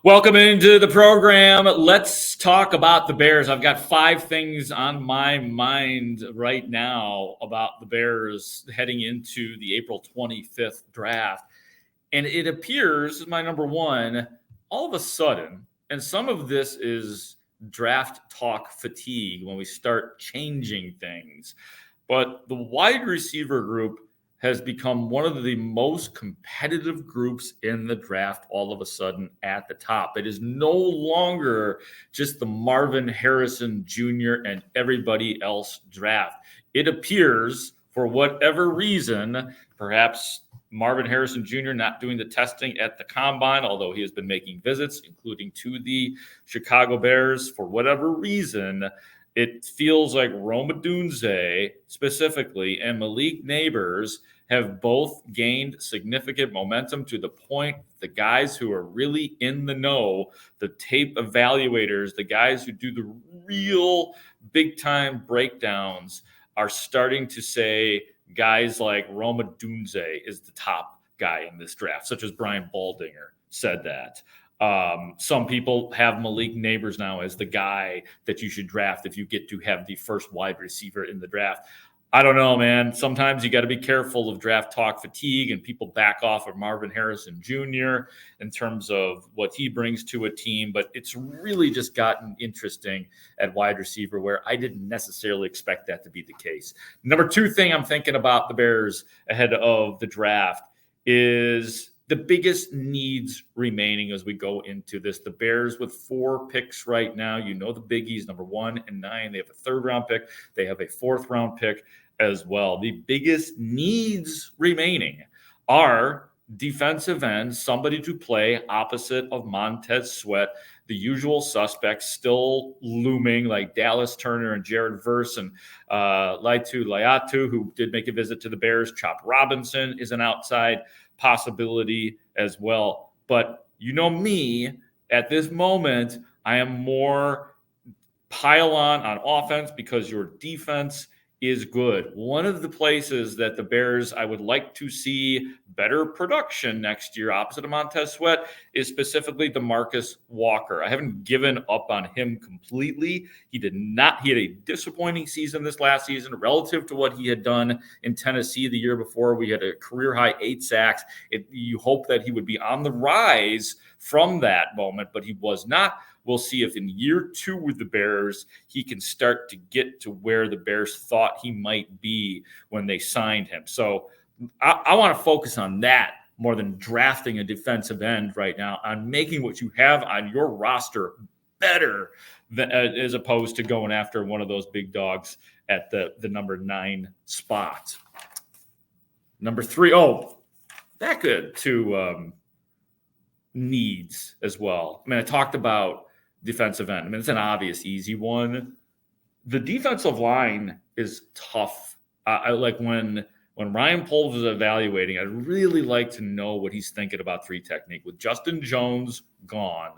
Welcome into the program. Let's talk about the Bears. I've got 5 things on my mind right now about the Bears heading into the April 25th draft. And it appears, my number one, all of a sudden, and some of this is draft talk fatigue when we start changing things, but the wide receiver group has become one of the most competitive groups in the draft all of a sudden at the top. It is no longer just the Marvin Harrison Jr. and everybody else draft. It appears, for whatever reason, perhaps Marvin Harrison Jr. not doing the testing at the combine, although he has been making visits, including to the Chicago Bears, for whatever reason, it feels like Rome Odunze specifically and Malik Nabers have both gained significant momentum to the point the guys who are really in the know, the tape evaluators, the guys who do the real big-time breakdowns are starting to say guys like Rome Odunze is the top guy in this draft, such as Brian Baldinger said that. Some people have Malik Nabers now as the guy that you should draft if you get to have the first wide receiver in the draft. I don't know, man. Sometimes you got to be careful of draft talk fatigue and people back off of Marvin Harrison Jr. in terms of what he brings to a team. But it's really just gotten interesting at wide receiver where I didn't necessarily expect that to be the case. Number 2 thing I'm thinking about the Bears ahead of the draft is the biggest needs remaining as we go into this. The Bears with 4 picks right now. You know the biggies, number 1 and 9. They have a 3rd round pick. They have a 4th round pick as well. The biggest needs remaining are defensive ends, somebody to play opposite of Montez Sweat. The usual suspects still looming, like Dallas Turner and Jared Verse and Laitu Laiatu, who did make a visit to the Bears. Chop Robinson is an outside possibility as well. But you know me, at this moment, I am more pile on offense because your defense is good. One of the places that the Bears I would like to see better production next year opposite of Montez Sweat is specifically DeMarcus Walker. I haven't given up on him completely. He had a disappointing season this last season relative to what he had done in Tennessee the year before. We had a career high 8 sacks. You hope that he would be on the rise from that moment, but he was not. We'll see if in year 2 with the Bears, he can start to get to where the Bears thought he might be when they signed him. So I want to focus on that more than drafting a defensive end right now, on making what you have on your roster better than, as opposed to going after one of those big dogs at the number 9 spot. Number 3, that good to needs as well. I mean, I talked about defensive end. I mean, it's an obvious, easy one. The defensive line is tough. I like when Ryan Poles is evaluating, I'd really like to know what he's thinking about 3 technique with Justin Jones gone.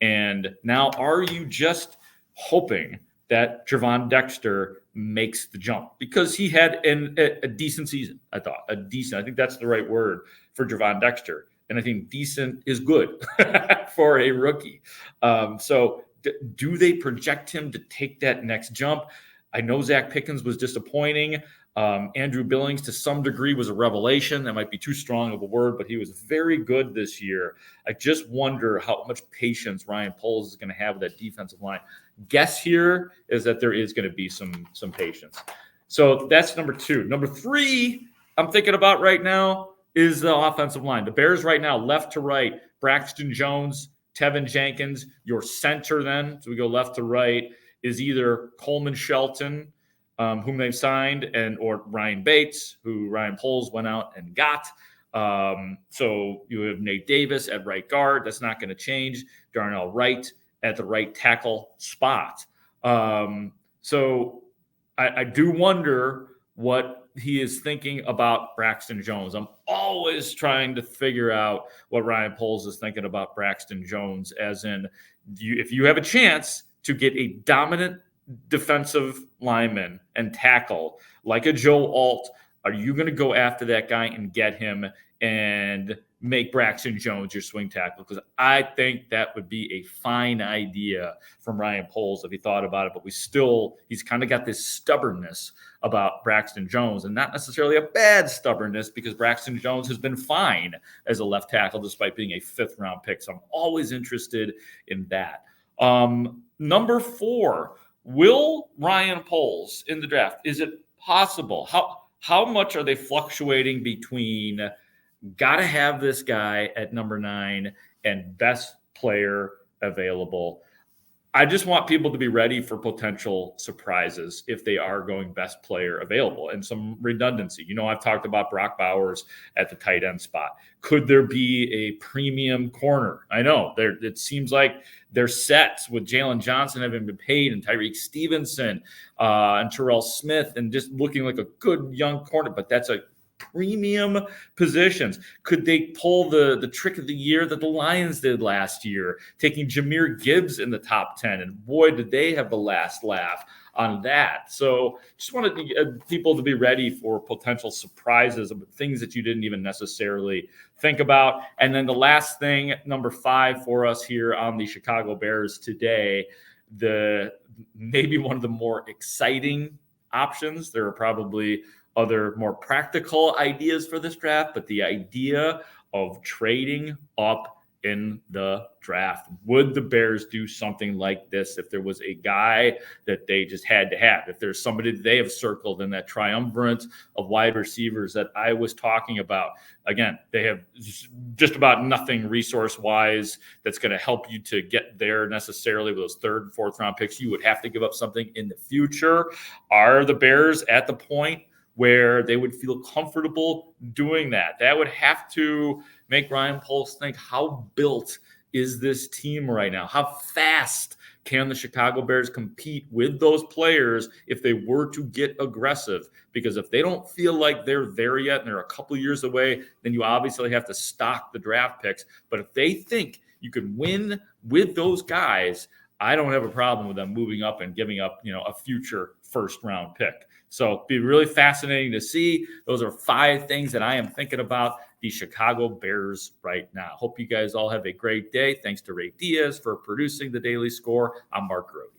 And now, are you just hoping that Trevon Dexter makes the jump? Because he had a decent season, I thought. I think that's the right word for Trevon Dexter. And I think decent is good for a rookie. So do they project him to take that next jump? I know Zach Pickens was disappointing. Andrew Billings, to some degree, was a revelation. That might be too strong of a word, but he was very good this year. I just wonder how much patience Ryan Poles is going to have with that defensive line. Guess here is that there is going to be some patience. So that's number 2. Number 3, I'm thinking about right now is the offensive line. The Bears right now, left to right, Braxton Jones, Tevin Jenkins. Your center then, so we go left to right, is either Coleman Shelton, whom they've signed, or Ryan Bates, who Ryan Poles went out and got. So you have Nate Davis at right guard. That's not going to change. Darnell Wright at the right tackle spot. So I do wonder what he is thinking about Braxton Jones. I'm always trying to figure out what Ryan Poles is thinking about Braxton Jones, as in, if you have a chance to get a dominant defensive lineman and tackle like a Joe Alt, Are you going to go after that guy and get him and make Braxton Jones your swing tackle? Because I think that would be a fine idea from Ryan Poles if he thought about it. But he's kind of got this stubbornness about Braxton Jones, and not necessarily a bad stubbornness, because Braxton Jones has been fine as a left tackle despite being a 5th-round pick. So I'm always interested in that. Number 4, will Ryan Poles in the draft? Is it possible? How much are they fluctuating between got to have this guy at number 9 and best player available? I just want people to be ready for potential surprises if they are going best player available and some redundancy. I've talked about Brock Bowers at the tight end spot. Could there be a premium corner? I know it seems like they're set with Jalen Johnson having been paid and Tyreek Stevenson and Terrell Smith and just looking like a good young corner, but that's a premium positions. Could they pull the trick of the year that the Lions did last year, taking Jahmyr Gibbs in the top 10? And boy, did they have the last laugh on that. So just wanted people to be ready for potential surprises of things that you didn't even necessarily think about. And then the last thing, number 5 for us here on the Chicago Bears today, maybe one of the more exciting options. There are probably other more practical ideas for this draft, but the idea of trading up in the draft. Would the Bears do something like this if there was a guy that they just had to have? If there's somebody they have circled in that triumvirate of wide receivers that I was talking about? Again, they have just about nothing resource-wise that's going to help you to get there necessarily with those 3rd and 4th-round picks. You would have to give up something in the future. Are the Bears at the point where they would feel comfortable doing that? That would have to make Ryan Poles think, how built is this team right now? How fast can the Chicago Bears compete with those players if they were to get aggressive? Because if they don't feel like they're there yet and they're a couple years away, then you obviously have to stock the draft picks. But if they think you can win with those guys, I don't have a problem with them moving up and giving up, a future 1st-round pick. So it'd be really fascinating to see. Those are 5 things that I am thinking about the Chicago Bears right now. Hope you guys all have a great day. Thanks to Ray Diaz for producing the Daily Score. I'm Mark Grote.